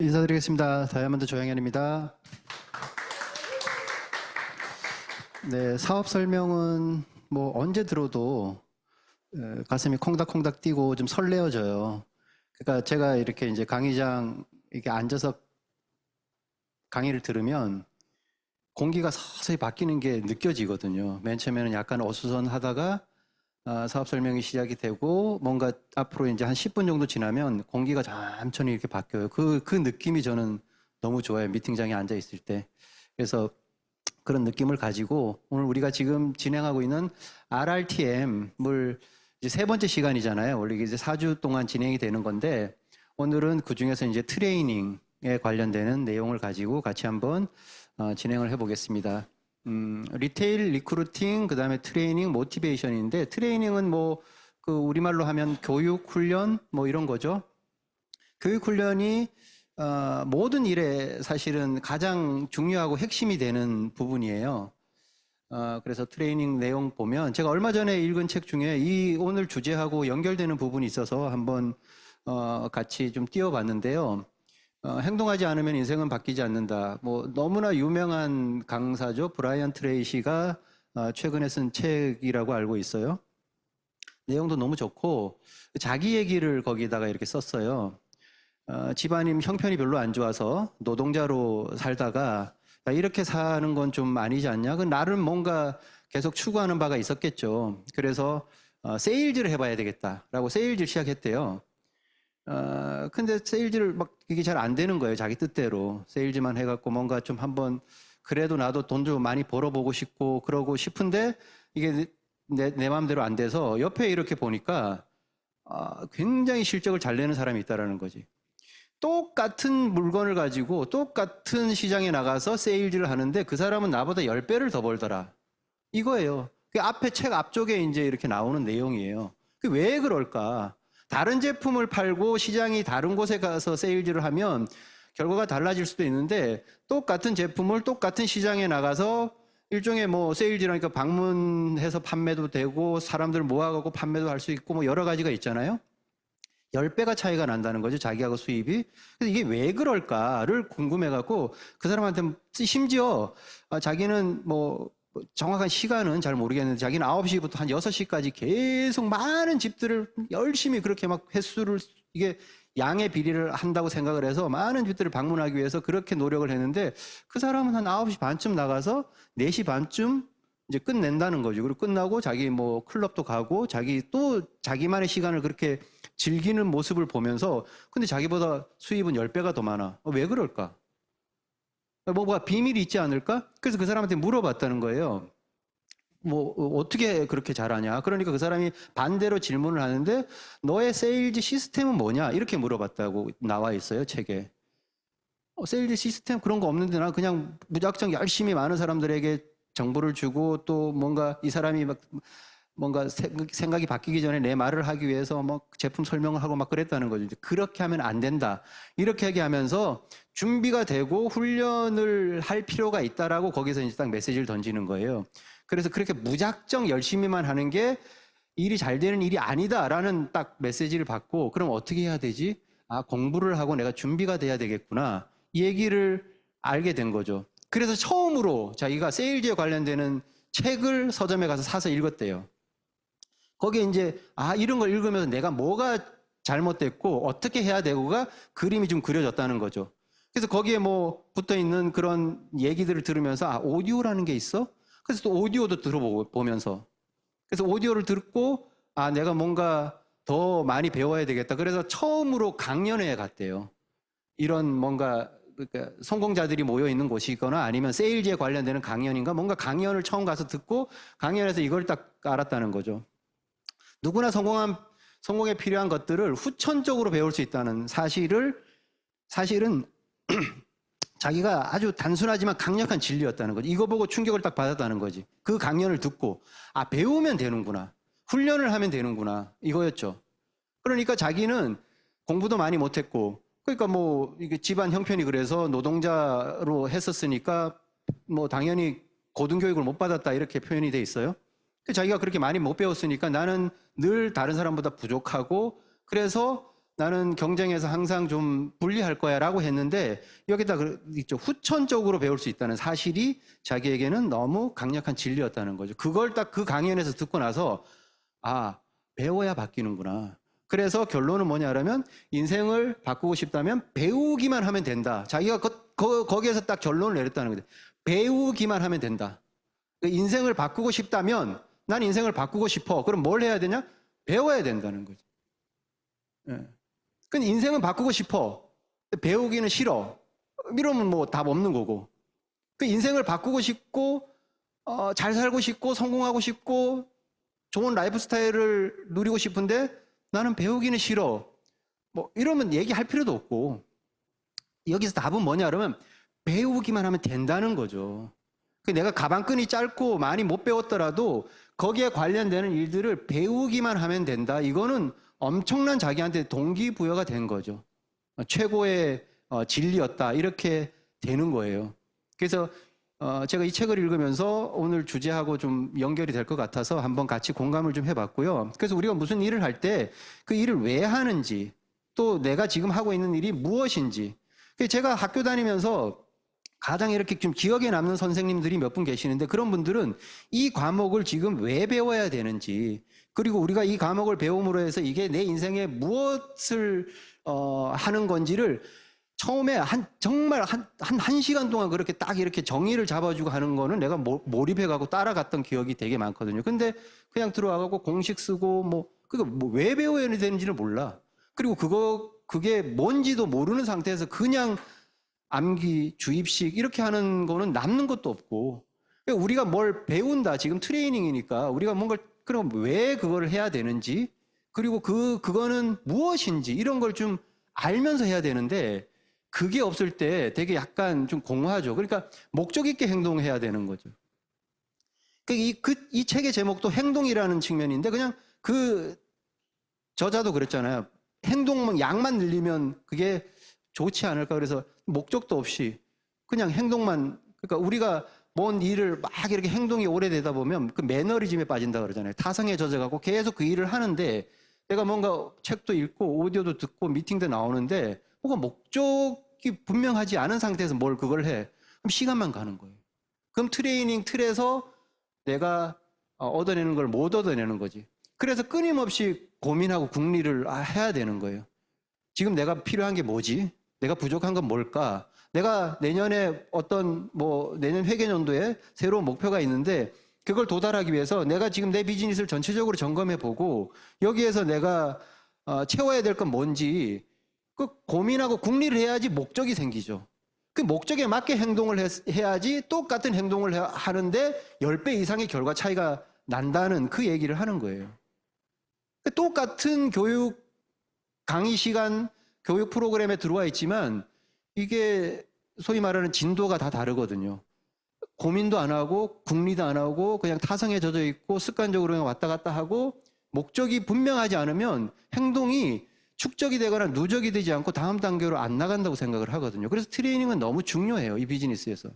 인사드리겠습니다. 다이아몬드 조영현입니다. 네, 사업 설명은 뭐 언제 들어도 가슴이 콩닥콩닥 뛰고 좀 설레어져요. 그러니까 제가 이렇게 이제 강의장 이렇게 앉아서 강의를 들으면 공기가 서서히 바뀌는 게 느껴지거든요. 맨 처음에는 약간 어수선하다가 사업 설명이 시작이 되고 뭔가 앞으로 이제 한 10분 정도 지나면 공기가 천천히 이렇게 바뀌어요. 그 느낌이 저는 너무 좋아요. 미팅장에 앉아 있을 때. 그래서 그런 느낌을 가지고 오늘 우리가 지금 진행하고 있는 RRTM을 이제 세 번째 시간이잖아요. 원래 이제 4주 동안 진행이 되는 건데 오늘은 그 중에서 이제 트레이닝에 관련되는 내용을 가지고 같이 한번 진행을 해보겠습니다. 리테일 리크루팅, 그 다음에 트레이닝, 모티베이션인데 트레이닝은 뭐 그 우리말로 하면 교육, 훈련 뭐 이런 거죠. 교육 훈련이 모든 일에 사실은 가장 중요하고 핵심이 되는 부분이에요. 그래서 트레이닝 내용 보면 제가 얼마 전에 읽은 책 중에 이 오늘 주제하고 연결되는 부분이 있어서 한번 같이 좀 띄워봤는데요. 행동하지 않으면 인생은 바뀌지 않는다. 뭐 너무나 유명한 강사죠. 브라이언 트레이시가 최근에 쓴 책이라고 알고 있어요. 내용도 너무 좋고 자기 얘기를 거기다가 이렇게 썼어요. 집안이 형편이 별로 안 좋아서 노동자로 살다가 야, 이렇게 사는 건 좀 아니지 않냐? 그 나름 뭔가 계속 추구하는 바가 있었겠죠. 그래서 세일즈를 해봐야 되겠다라고 세일즈를 시작했대요. 근데 세일즈를 막 이게 잘 안 되는 거예요. 자기 뜻대로. 세일즈만 해갖고 뭔가 좀 한번 그래도 나도 돈 좀 많이 벌어보고 싶고 그러고 싶은데 이게 내 마음대로 안 돼서 옆에 이렇게 보니까 굉장히 실적을 잘 내는 사람이 있다라는 거지. 똑같은 물건을 가지고 똑같은 시장에 나가서 세일즈를 하는데 그 사람은 나보다 10배를 더 벌더라. 이거예요. 그 앞에 책 앞쪽에 이제 이렇게 나오는 내용이에요. 그 왜 그럴까? 다른 제품을 팔고 시장이 다른 곳에 가서 세일즈를 하면 결과가 달라질 수도 있는데 똑같은 제품을 똑같은 시장에 나가서 일종의 뭐 세일즈라니까 방문해서 판매도 되고 사람들 모아가고 판매도 할 수 있고 뭐 여러 가지가 있잖아요. 10배가 차이가 난다는 거죠. 자기하고 수입이. 그래서 이게 왜 그럴까를 궁금해갖고 그 사람한테 심지어 자기는 뭐 정확한 시간은 잘 모르겠는데 자기는 9시부터 한 6시까지 계속 많은 집들을 열심히 그렇게 막 횟수를 이게 양의 비리를 한다고 생각을 해서 많은 집들을 방문하기 위해서 그렇게 노력을 했는데 그 사람은 한 9시 반쯤 나가서 4시 반쯤 이제 끝낸다는 거죠. 그리고 끝나고 자기 뭐 클럽도 가고 자기 또 자기만의 시간을 그렇게 즐기는 모습을 보면서 근데 자기보다 수입은 10배가 더 많아. 왜 그럴까? 뭐가 비밀이 있지 않을까? 그래서 그 사람한테 물어봤다는 거예요. 뭐 어떻게 그렇게 잘하냐? 그러니까 그 사람이 반대로 질문을 하는데 너의 세일즈 시스템은 뭐냐? 이렇게 물어봤다고 나와 있어요, 책에. 세일즈 시스템 그런 거 없는데 나 그냥 무작정 열심히 많은 사람들에게 정보를 주고 또 뭔가 이 사람이 막 뭔가 생각이 바뀌기 전에 내 말을 하기 위해서 뭐 제품 설명을 하고 막 그랬다는 거죠. 그렇게 하면 안 된다. 이렇게 얘기하면서 준비가 되고 훈련을 할 필요가 있다라고 거기서 이제 딱 메시지를 던지는 거예요. 그래서 그렇게 무작정 열심히만 하는 게 일이 잘 되는 일이 아니다라는 딱 메시지를 받고 그럼 어떻게 해야 되지? 공부를 하고 내가 준비가 돼야 되겠구나. 이 얘기를 알게 된 거죠. 그래서 처음으로 자기가 세일즈에 관련되는 책을 서점에 가서 사서 읽었대요. 거기에 이제 이런 걸 읽으면서 내가 뭐가 잘못됐고 어떻게 해야 되고가 그림이 좀 그려졌다는 거죠. 그래서 거기에 뭐 붙어 있는 그런 얘기들을 들으면서 오디오라는 게 있어? 그래서 또 오디오도 들어보면서 그래서 오디오를 듣고 내가 뭔가 더 많이 배워야 되겠다. 그래서 처음으로 강연회에 갔대요. 이런 뭔가 그러니까 성공자들이 모여 있는 곳이거나 아니면 세일즈에 관련되는 강연인가 뭔가 강연을 처음 가서 듣고 강연에서 이걸 딱 알았다는 거죠. 누구나 성공에 필요한 것들을 후천적으로 배울 수 있다는 사실은 자기가 아주 단순하지만 강력한 진리였다는 거지. 이거 보고 충격을 딱 받았다는 거지. 그 강연을 듣고 배우면 되는구나. 훈련을 하면 되는구나. 이거였죠. 그러니까 자기는 공부도 많이 못했고 그러니까 뭐 이게 집안 형편이 그래서 노동자로 했었으니까 뭐 당연히 고등교육을 못 받았다 이렇게 표현이 돼 있어요. 자기가 그렇게 많이 못 배웠으니까 나는 늘 다른 사람보다 부족하고 그래서 나는 경쟁에서 항상 좀 불리할 거야 라고 했는데 여기다 있죠. 후천적으로 배울 수 있다는 사실이 자기에게는 너무 강력한 진리였다는 거죠. 그걸 딱 그 강연에서 듣고 나서 아, 배워야 바뀌는구나. 그래서 결론은 뭐냐 하면 인생을 바꾸고 싶다면 배우기만 하면 된다. 자기가 거기에서 딱 결론을 내렸다는 거죠. 배우기만 하면 된다. 인생을 바꾸고 싶다면 난 인생을 바꾸고 싶어. 그럼 뭘 해야 되냐? 배워야 된다는 거죠. 예. 근데 인생은 바꾸고 싶어. 배우기는 싫어. 이러면 뭐 답 없는 거고. 그 인생을 바꾸고 싶고, 잘 살고 싶고, 성공하고 싶고, 좋은 라이프 스타일을 누리고 싶은데 나는 배우기는 싫어. 뭐 이러면 얘기할 필요도 없고. 여기서 답은 뭐냐 그러면 배우기만 하면 된다는 거죠. 내가 가방끈이 짧고 많이 못 배웠더라도 거기에 관련되는 일들을 배우기만 하면 된다. 이거는 엄청난 자기한테 동기부여가 된 거죠. 최고의 진리였다. 이렇게 되는 거예요. 그래서 제가 이 책을 읽으면서 오늘 주제하고 좀 연결이 될 것 같아서 한번 같이 공감을 좀 해봤고요. 그래서 우리가 무슨 일을 할 때 그 일을 왜 하는지 또 내가 지금 하고 있는 일이 무엇인지 제가 학교 다니면서 가장 이렇게 좀 기억에 남는 선생님들이 몇 분 계시는데 그런 분들은 이 과목을 지금 왜 배워야 되는지 그리고 우리가 이 과목을 배움으로 해서 이게 내 인생에 무엇을 하는 건지를 처음에 정말 한 시간 동안 그렇게 딱 이렇게 정의를 잡아주고 하는 거는 내가 몰입해가고 따라갔던 기억이 되게 많거든요. 근데 그냥 들어와가고 공식 쓰고 그거 왜 배워야 되는지를 몰라. 그리고 그게 뭔지도 모르는 상태에서 그냥 암기, 주입식 이렇게 하는 거는 남는 것도 없고 그러니까 우리가 뭘 배운다. 지금 트레이닝이니까 우리가 뭔가 그럼 왜 그걸 해야 되는지 그리고 그거는 무엇인지 이런 걸 좀 알면서 해야 되는데 그게 없을 때 되게 약간 좀 공허하죠. 그러니까 목적 있게 행동해야 되는 거죠. 이 책의 제목도 행동이라는 측면인데 그냥 그 저자도 그랬잖아요. 행동만 양만 늘리면 그게 좋지 않을까. 그래서 목적도 없이 그냥 행동만 그러니까 우리가 뭔 일을 막 이렇게 행동이 오래되다 보면 그 매너리즘에 빠진다 그러잖아요. 타성에 젖어가고 계속 그 일을 하는데 내가 뭔가 책도 읽고 오디오도 듣고 미팅도 나오는데 뭐가 목적이 분명하지 않은 상태에서 뭘 그걸 해. 그럼 시간만 가는 거예요. 그럼 트레이닝 틀에서 내가 얻어내는 걸 못 얻어내는 거지. 그래서 끊임없이 고민하고 궁리를 해야 되는 거예요. 지금 내가 필요한 게 뭐지? 내가 부족한 건 뭘까? 내가 내년에 내년 회계연도에 새로운 목표가 있는데 그걸 도달하기 위해서 내가 지금 내 비즈니스를 전체적으로 점검해 보고 여기에서 내가 채워야 될 건 뭔지 그 고민하고 궁리를 해야지 목적이 생기죠. 그 목적에 맞게 행동을 해야지 똑같은 행동을 하는데 10배 이상의 결과 차이가 난다는 그 얘기를 하는 거예요. 똑같은 교육 강의 시간, 교육 프로그램에 들어와 있지만 이게 소위 말하는 진도가 다 다르거든요. 고민도 안 하고 궁리도 안 하고 그냥 타성에 젖어 있고 습관적으로 그냥 왔다 갔다 하고 목적이 분명하지 않으면 행동이 축적이 되거나 누적이 되지 않고 다음 단계로 안 나간다고 생각을 하거든요. 그래서 트레이닝은 너무 중요해요. 이 비즈니스에서.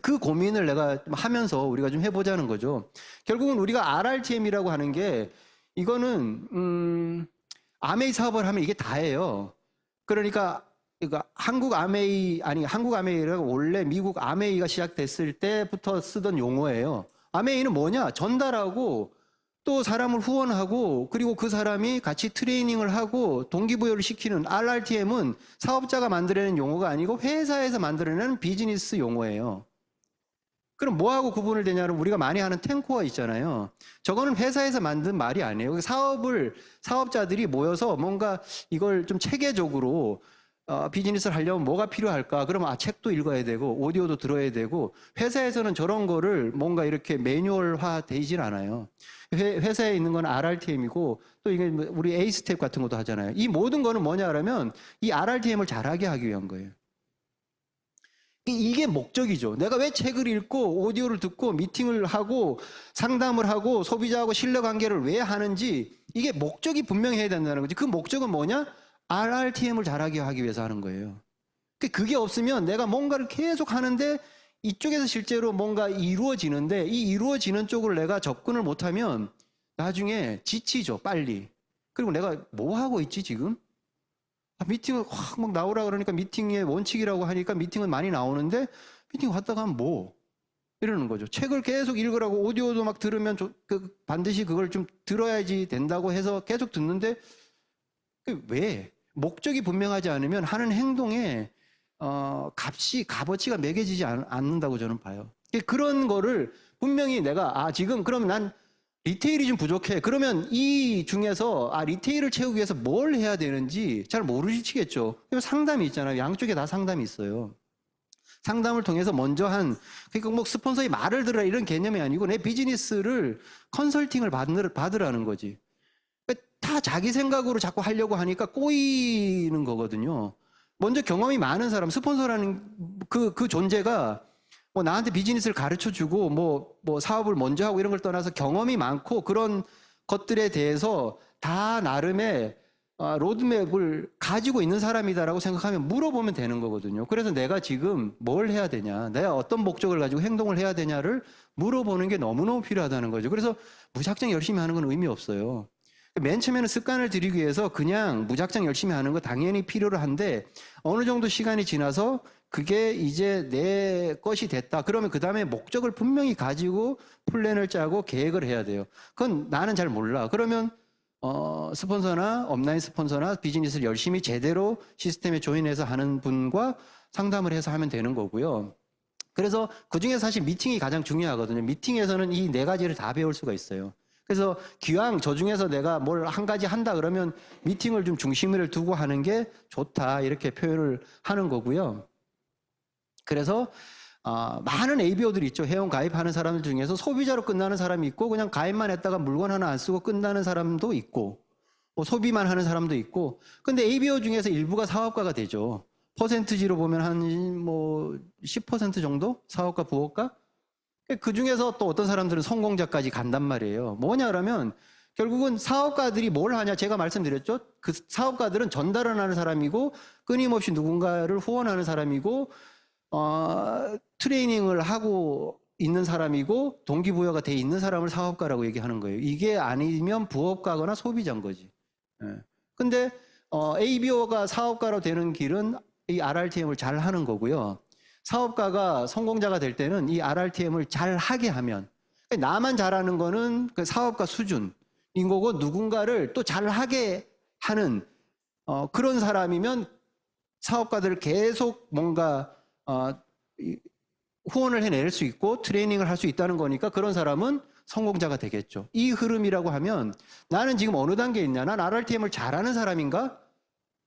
그 고민을 내가 하면서 우리가 좀 해보자는 거죠. 결국은 우리가 RRTM이라고 하는 게 이거는 아메이 사업을 하면 이게 다예요. 그러니까 한국 아메이라고 원래 미국 아메이가 시작됐을 때부터 쓰던 용어예요. 아메이는 뭐냐? 전달하고 또 사람을 후원하고 그리고 그 사람이 같이 트레이닝을 하고 동기부여를 시키는 RRTM은 사업자가 만들어낸 용어가 아니고 회사에서 만들어내는 비즈니스 용어예요. 그럼 뭐하고 구분을 되냐면 우리가 많이 하는 텐코어 있잖아요. 저거는 회사에서 만든 말이 아니에요. 사업자들이 모여서 뭔가 이걸 좀 체계적으로 비즈니스를 하려면 뭐가 필요할까? 그러면 책도 읽어야 되고 오디오도 들어야 되고 회사에서는 저런 거를 뭔가 이렇게 매뉴얼화 되진 않아요. 회사에 있는 건 RRTM이고 또 이게 우리 A스텝 같은 것도 하잖아요. 이 모든 거는 뭐냐 그러면 이 RRTM을 잘하게 하기 위한 거예요. 이게 목적이죠. 내가 왜 책을 읽고 오디오를 듣고 미팅을 하고 상담을 하고 소비자하고 신뢰 관계를 왜 하는지 이게 목적이 분명해야 된다는 거지. 그 목적은 뭐냐? RRTM을 잘하게 하기 위해서 하는 거예요. 그게 없으면 내가 뭔가를 계속 하는데 이쪽에서 실제로 뭔가 이루어지는데 이 이루어지는 쪽을 내가 접근을 못하면 나중에 지치죠. 빨리. 그리고 내가 뭐 하고 있지 지금? 미팅을 확 막 나오라 그러니까 미팅의 원칙이라고 하니까 미팅은 많이 나오는데 미팅 갔다가 하면 뭐? 이러는 거죠. 책을 계속 읽으라고 오디오도 막 들으면 반드시 그걸 좀 들어야지 된다고 해서 계속 듣는데 왜? 목적이 분명하지 않으면 하는 행동에 값어치가 매겨지지 않는다고 저는 봐요. 그런 거를 분명히 내가 지금 그러면 난 리테일이 좀 부족해. 그러면 이 중에서 리테일을 채우기 위해서 뭘 해야 되는지 잘 모르시겠죠. 상담이 있잖아요. 양쪽에 다 상담이 있어요. 상담을 통해서 먼저 그러니까 뭐 스폰서의 말을 들으라 이런 개념이 아니고 내 비즈니스를 컨설팅을 받으라는 거지. 다 자기 생각으로 자꾸 하려고 하니까 꼬이는 거거든요. 먼저 경험이 많은 사람, 스폰서라는 그 존재가 뭐 나한테 비즈니스를 가르쳐 주고 뭐 사업을 먼저 하고 이런 걸 떠나서 경험이 많고 그런 것들에 대해서 다 나름의 로드맵을 가지고 있는 사람이다라고 생각하면 물어보면 되는 거거든요. 그래서 내가 지금 뭘 해야 되냐, 내가 어떤 목적을 가지고 행동을 해야 되냐를 물어보는 게 너무너무 필요하다는 거죠. 그래서 무작정 열심히 하는 건 의미 없어요. 맨 처음에는 습관을 들이기 위해서 그냥 무작정 열심히 하는 거 당연히 필요로 한데 어느 정도 시간이 지나서 그게 이제 내 것이 됐다. 그러면 그 다음에 목적을 분명히 가지고 플랜을 짜고 계획을 해야 돼요. 그건 나는 잘 몰라. 그러면 스폰서나 업라인 스폰서나 비즈니스를 열심히 제대로 시스템에 조인해서 하는 분과 상담을 해서 하면 되는 거고요. 그래서 그중에 사실 미팅이 가장 중요하거든요. 미팅에서는 이 네 가지를 다 배울 수가 있어요. 그래서 기왕 저 중에서 내가 뭘 한 가지 한다 그러면 미팅을 좀 중심을 두고 하는 게 좋다 이렇게 표현을 하는 거고요. 그래서 많은 ABO들이 있죠. 회원 가입하는 사람들 중에서 소비자로 끝나는 사람이 있고 그냥 가입만 했다가 물건 하나 안 쓰고 끝나는 사람도 있고 뭐 소비만 하는 사람도 있고 근데 ABO 중에서 일부가 사업가가 되죠. 퍼센트지로 보면 한 뭐 10% 정도 사업가 부업가 그 중에서 또 어떤 사람들은 성공자까지 간단 말이에요. 뭐냐 그러면 결국은 사업가들이 뭘 하냐 제가 말씀드렸죠. 그 사업가들은 전달을 하는 사람이고 끊임없이 누군가를 후원하는 사람이고 트레이닝을 하고 있는 사람이고 동기부여가 돼 있는 사람을 사업가라고 얘기하는 거예요. 이게 아니면 부업가거나 소비자인 거지. 근데 ABO가 사업가로 되는 길은 이 RRTM을 잘 하는 거고요. 사업가가 성공자가 될 때는 이 RRTM을 잘 하게 하면 나만 잘하는 거는 그 사업가 수준인 거고 누군가를 또 잘하게 하는 그런 사람이면 사업가들을 계속 뭔가 후원을 해낼 수 있고 트레이닝을 할 수 있다는 거니까 그런 사람은 성공자가 되겠죠. 이 흐름이라고 하면 나는 지금 어느 단계에 있냐? 난 RRTM을 잘하는 사람인가?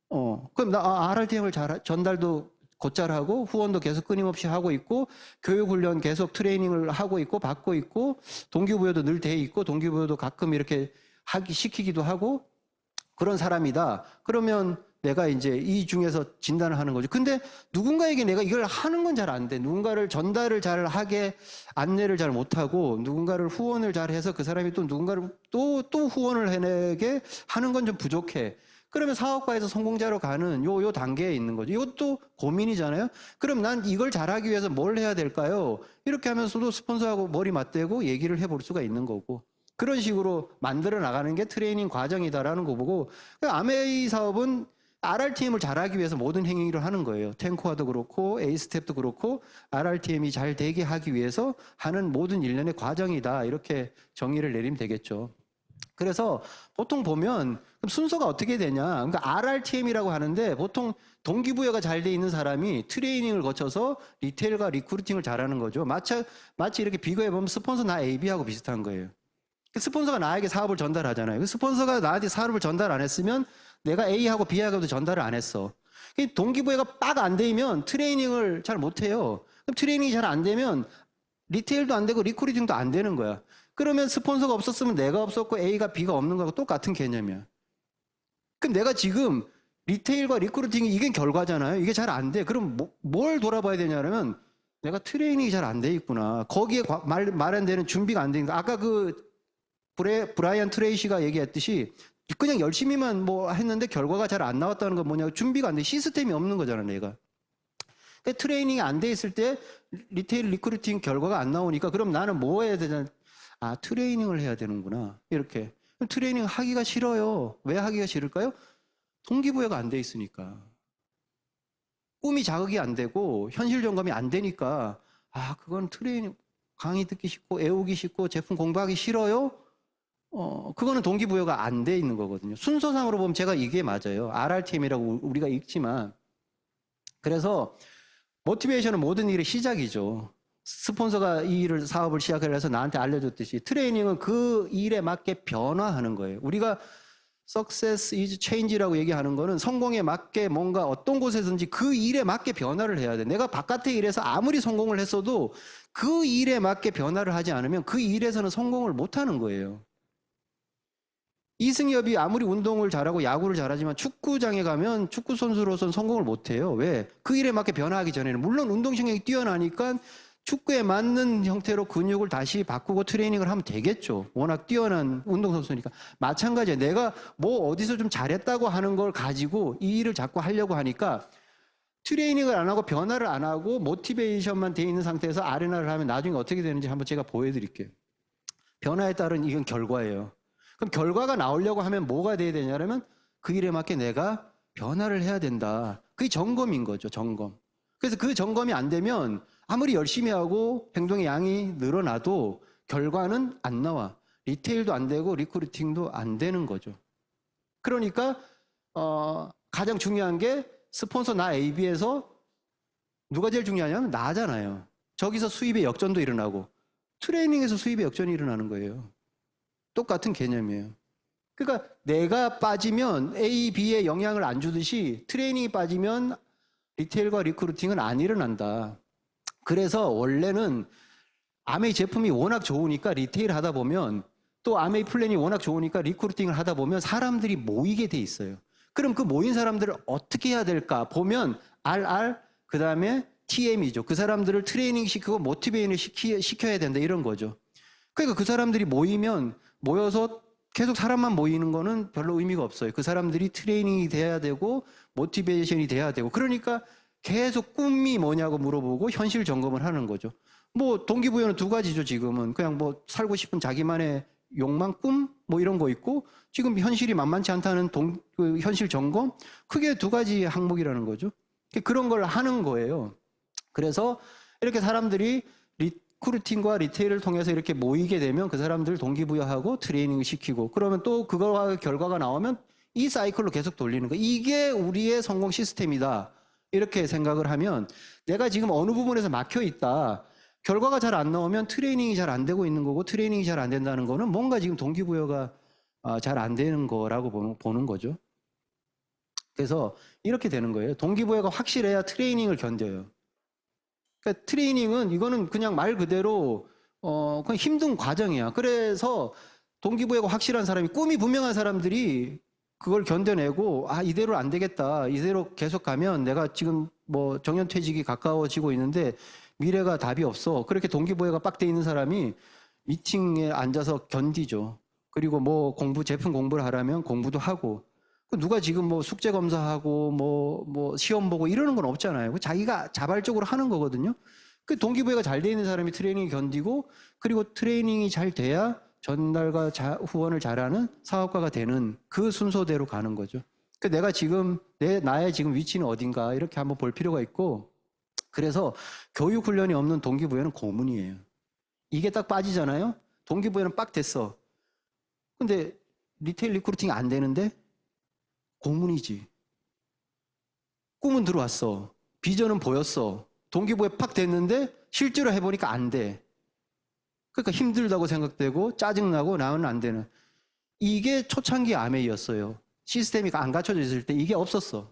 그럼 나 RRTM을 전달도 곧잘 하고 후원도 계속 끊임없이 하고 있고 교육 훈련 계속 트레이닝을 하고 있고 받고 있고 동기부여도 늘 돼 있고 동기부여도 가끔 이렇게 시키기도 하고 그런 사람이다. 그러면 내가 이제 이 중에서 진단을 하는 거죠. 근데 누군가에게 내가 이걸 하는 건 잘 안 돼. 누군가를 전달을 잘 하게 안내를 잘 못하고 누군가를 후원을 잘 해서 그 사람이 또 누군가를 또 후원을 해내게 하는 건 좀 부족해. 그러면 사업가에서 성공자로 가는 요 단계에 있는 거죠. 이것도 고민이잖아요. 그럼 난 이걸 잘하기 위해서 뭘 해야 될까요? 이렇게 하면서도 스폰서하고 머리 맞대고 얘기를 해볼 수가 있는 거고 그런 식으로 만들어 나가는 게 트레이닝 과정이다라는 거 보고 아메이 사업은 RRTM을 잘하기 위해서 모든 행위를 하는 거예요. 탱코아도 그렇고 A스텝도 그렇고 RRTM이 잘 되게 하기 위해서 하는 모든 일련의 과정이다. 이렇게 정의를 내리면 되겠죠. 그래서 보통 보면 그럼 순서가 어떻게 되냐. 그러니까 RRTM이라고 하는데 보통 동기부여가 잘 돼 있는 사람이 트레이닝을 거쳐서 리테일과 리크루팅을 잘하는 거죠. 마치 이렇게 비교해보면 스폰서 나 AB하고 비슷한 거예요. 스폰서가 나에게 사업을 전달하잖아요. 스폰서가 나한테 사업을 전달 안 했으면 내가 A하고 B하고도 전달을 안 했어. 동기부여가 빡 안 되면 트레이닝을 잘 못해요. 그럼 트레이닝이 잘 안 되면 리테일도 안 되고 리크루팅도 안 되는 거야. 그러면 스폰서가 없었으면 내가 없었고 A가 B가 없는 거하고 똑같은 개념이야. 그럼 내가 지금 리테일과 리크루팅이 이게 결과잖아요. 이게 잘 안 돼. 그럼 뭘 돌아봐야 되냐면 내가 트레이닝이 잘 안 돼 있구나. 거기에 마련되는 준비가 안 되니까 아까 그 브라이언 트레이시가 얘기했듯이 그냥 열심히만 뭐 했는데 결과가 잘 안 나왔다는 건 뭐냐? 준비가 안 돼. 시스템이 없는 거잖아, 내가. 그러니까 트레이닝이 안 돼 있을 때 리테일 리크루팅 결과가 안 나오니까 그럼 나는 뭐 해야 되냐? 트레이닝을 해야 되는구나. 이렇게. 트레이닝 하기가 싫어요. 왜 하기가 싫을까요? 동기부여가 안 돼 있으니까. 꿈이 자극이 안 되고 현실 점검이 안 되니까 그건 트레이닝 강의 듣기 싫고 애우기 싫고 제품 공부하기 싫어요? 그거는 동기부여가 안 돼 있는 거거든요. 순서상으로 보면 제가 이게 맞아요. RRTM이라고 우리가 읽지만. 그래서 모티베이션은 모든 일의 시작이죠. 스폰서가 이 일을 사업을 시작을 해서 나한테 알려줬듯이 트레이닝은 그 일에 맞게 변화하는 거예요. 우리가 Success is change라고 얘기하는 거는 성공에 맞게 뭔가 어떤 곳에든지 그 일에 맞게 변화를 해야 돼. 내가 바깥의 일에서 아무리 성공을 했어도 그 일에 맞게 변화를 하지 않으면 그 일에서는 성공을 못 하는 거예요. 이승엽이 아무리 운동을 잘하고 야구를 잘하지만 축구장에 가면 축구 선수로서는 성공을 못 해요. 왜? 그 일에 맞게 변화하기 전에는 물론 운동신경이 뛰어나니까 축구에 맞는 형태로 근육을 다시 바꾸고 트레이닝을 하면 되겠죠. 워낙 뛰어난 운동선수니까. 마찬가지예요. 내가 뭐 어디서 좀 잘했다고 하는 걸 가지고 이 일을 자꾸 하려고 하니까 트레이닝을 안 하고 변화를 안 하고 모티베이션만 돼 있는 상태에서 아레나를 하면 나중에 어떻게 되는지 한번 제가 보여드릴게요. 변화에 따른 이건 결과예요. 그럼 결과가 나오려고 하면 뭐가 돼야 되냐면 그 일에 맞게 내가 변화를 해야 된다. 그게 점검인 거죠. 점검. 그래서 그 점검이 안 되면 아무리 열심히 하고 행동의 양이 늘어나도 결과는 안 나와. 리테일도 안 되고 리크루팅도 안 되는 거죠. 그러니까 가장 중요한 게 스폰서 나 AB에서 누가 제일 중요하냐면 나잖아요. 저기서 수입의 역전도 일어나고 트레이닝에서 수입의 역전이 일어나는 거예요. 똑같은 개념이에요. 그러니까 내가 빠지면 A, B에 영향을 안 주듯이 트레이닝이 빠지면 리테일과 리크루팅은 안 일어난다. 그래서 원래는 아메이 제품이 워낙 좋으니까 리테일 하다 보면 또 아메이 플랜이 워낙 좋으니까 리크루팅을 하다 보면 사람들이 모이게 돼 있어요. 그럼 그 모인 사람들을 어떻게 해야 될까 보면 RR 그 다음에 TM이죠. 그 사람들을 트레이닝 시키고 모티베이션을 시켜야 된다 이런 거죠. 그러니까 그 사람들이 모여서 계속 사람만 모이는 거는 별로 의미가 없어요. 그 사람들이 트레이닝이 돼야 되고 모티베이션이 돼야 되고 그러니까 계속 꿈이 뭐냐고 물어보고 현실 점검을 하는 거죠. 뭐 동기부여는 두 가지죠. 지금은 그냥 뭐 살고 싶은 자기만의 욕망, 꿈 뭐 이런 거 있고 지금 현실이 만만치 않다는 그 현실 점검 크게 두 가지 항목이라는 거죠. 그런 걸 하는 거예요. 그래서 이렇게 사람들이 리크루팅과 리테일을 통해서 이렇게 모이게 되면 그 사람들을 동기부여하고 트레이닝을 시키고 그러면 또 그거와 결과가 나오면 이 사이클로 계속 돌리는 거예요. 이게 우리의 성공 시스템이다. 이렇게 생각을 하면 내가 지금 어느 부분에서 막혀 있다. 결과가 잘 안 나오면 트레이닝이 잘 안 되고 있는 거고 트레이닝이 잘 안 된다는 거는 뭔가 지금 동기부여가 잘 안 되는 거라고 보는 거죠. 그래서 이렇게 되는 거예요. 동기부여가 확실해야 트레이닝을 견뎌요. 그러니까 트레이닝은 이거는 그냥 말 그대로 그냥 힘든 과정이야. 그래서 동기부여가 확실한 사람이 꿈이 분명한 사람들이 그걸 견뎌내고 이대로 안 되겠다. 이대로 계속 가면 내가 지금 뭐 정년퇴직이 가까워지고 있는데 미래가 답이 없어. 그렇게 동기부여가 빡 돼 있는 사람이 미팅에 앉아서 견디죠. 그리고 뭐 제품 공부를 하라면 공부도 하고 누가 지금 뭐 숙제 검사하고 뭐 시험 보고 이러는 건 없잖아요. 자기가 자발적으로 하는 거거든요. 그 동기부여가 잘 돼 있는 사람이 트레이닝 견디고 그리고 트레이닝이 잘 돼야 전달과 후원을 잘하는 사업가가 되는 그 순서대로 가는 거죠. 그 내가 지금 나의 지금 위치는 어딘가 이렇게 한번 볼 필요가 있고 그래서 교육 훈련이 없는 동기부여는 고문이에요. 이게 딱 빠지잖아요. 동기부여는 빡 됐어. 근데 리테일 리크루팅이 안 되는데 고문이지. 꿈은 들어왔어. 비전은 보였어. 동기부여 팍 됐는데 실제로 해보니까 안 돼. 그러니까 힘들다고 생각되고 짜증나고 나는 안 되는. 이게 초창기 아메이였어요. 시스템이 안 갖춰져 있을 때 이게 없었어.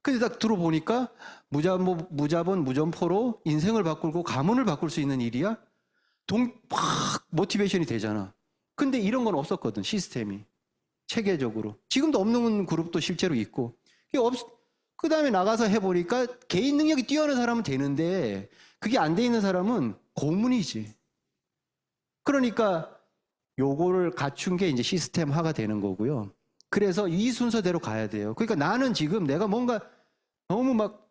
근데 딱 들어보니까 무자본 무점포로 인생을 바꾸고 가문을 바꿀 수 있는 일이야? 막 모티베이션이 되잖아. 근데 이런 건 없었거든, 시스템이. 체계적으로. 지금도 없는 그룹도 실제로 있고. 그 다음에 나가서 해보니까 개인 능력이 뛰어난 사람은 되는데 그게 안 돼 있는 사람은 고문이지. 그러니까 요거를 갖춘 게 이제 시스템화가 되는 거고요. 그래서 이 순서대로 가야 돼요. 그러니까 나는 지금 내가 뭔가 너무 막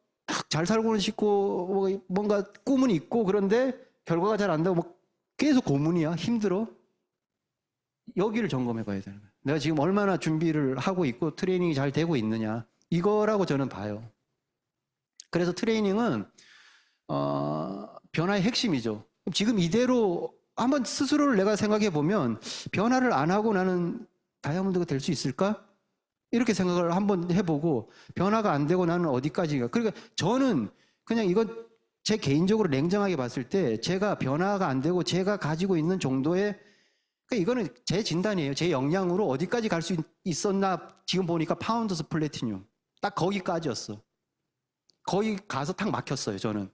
잘 살고는 싶고 뭔가 꿈은 있고 그런데 결과가 잘 안 되고 계속 고문이야. 힘들어. 여기를 점검해 봐야 되는 거예요. 내가 지금 얼마나 준비를 하고 있고 트레이닝이 잘 되고 있느냐. 이거라고 저는 봐요. 그래서 트레이닝은 변화의 핵심이죠. 지금 이대로 한번 스스로를 내가 생각해 보면 변화를 안 하고 나는 다이아몬드가 될 수 있을까? 이렇게 생각을 한번 해보고 변화가 안 되고 나는 어디까지가. 그러니까 저는 그냥 이건 제 개인적으로 냉정하게 봤을 때 제가 변화가 안 되고 제가 가지고 있는 정도의, 그러니까 이거는 제 진단이에요. 제 역량으로 어디까지 갈 수 있었나 지금 보니까 파운더스 플래티늄 딱 거기까지였어. 거기 가서 탁 막혔어요, 저는.